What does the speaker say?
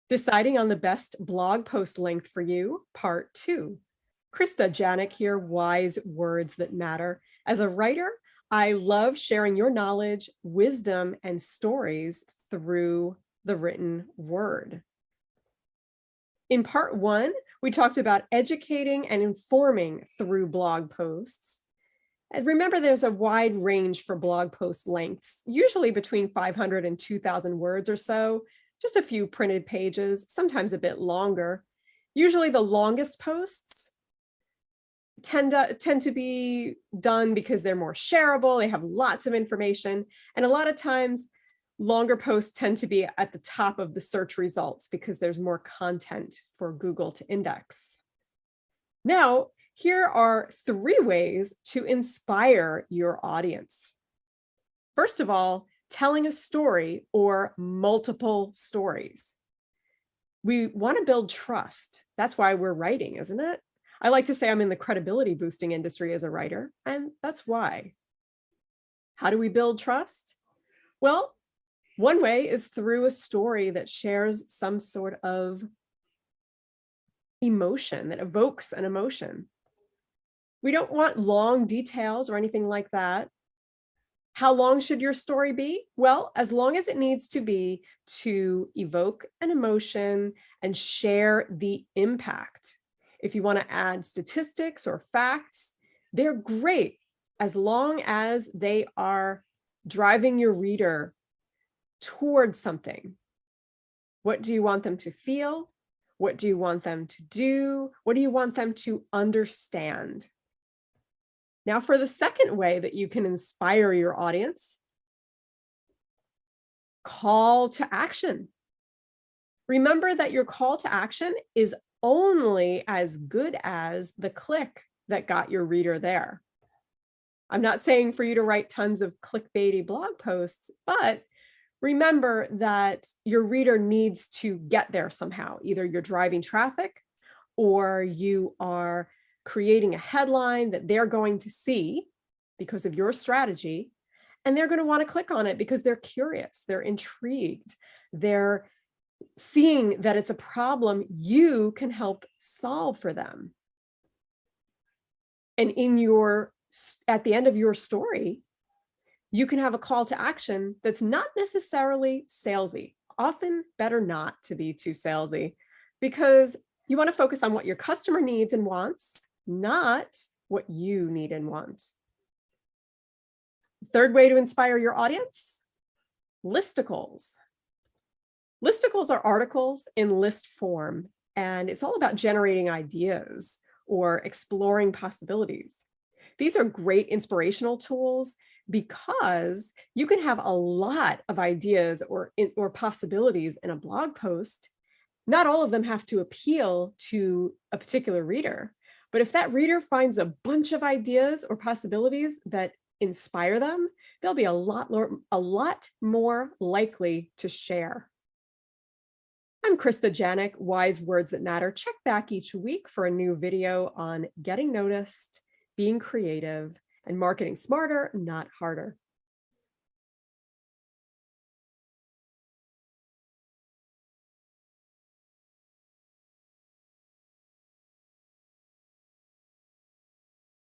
Deciding on the best blog post length for you, part 2. Krista, Giannak here, wise words that matter. As a writer, I love sharing your knowledge, wisdom, and stories through the written word. In part 1, we talked about educating and informing through blog posts. And remember, there's a wide range for blog post lengths, usually between 500 and 2,000 words or so, just a few printed pages, sometimes a bit longer. Usually the longest posts tend to be done because they're more shareable, they have lots of information, and a lot of times longer posts tend to be at the top of the search results because there's more content for Google to index. Now, here are 3 ways to inspire your audience. First of all, telling a story or multiple stories. We want to build trust. That's why we're writing, isn't it? I like to say I'm in the credibility boosting industry as a writer, and that's why. How do we build trust? Well, one way is through a story that shares some sort of emotion, that evokes an emotion. We don't want long details or anything like that. How long should your story be? Well, as long as it needs to be to evoke an emotion and share the impact. If you want to add statistics or facts, they're great as long as they are driving your reader towards something. What do you want them to feel? What do you want them to do? What do you want them to understand? Now, for the second way that you can inspire your audience, call to action. Remember that your call to action is only as good as the click that got your reader there. I'm not saying for you to write tons of clickbaity blog posts, but remember that your reader needs to get there somehow. Either you're driving traffic or you are creating a headline that they're going to see because of your strategy, and they're going to want to click on it because they're curious, they're intrigued, they're seeing that it's a problem you can help solve for them. And at the end of your story, you can have a call to action that's not necessarily salesy. Often better not to be too salesy, because you want to focus on what your customer needs and wants, not what you need and want. Third way to inspire your audience, listicles. Listicles are articles in list form, and it's all about generating ideas or exploring possibilities. These are great inspirational tools because you can have a lot of ideas or possibilities in a blog post. Not all of them have to appeal to a particular reader, but if that reader finds a bunch of ideas or possibilities that inspire them, they'll be a lot more likely to share. I'm Krista, Giannak, Wise Words That Matter. Check back each week for a new video on getting noticed, being creative, and marketing smarter, not harder.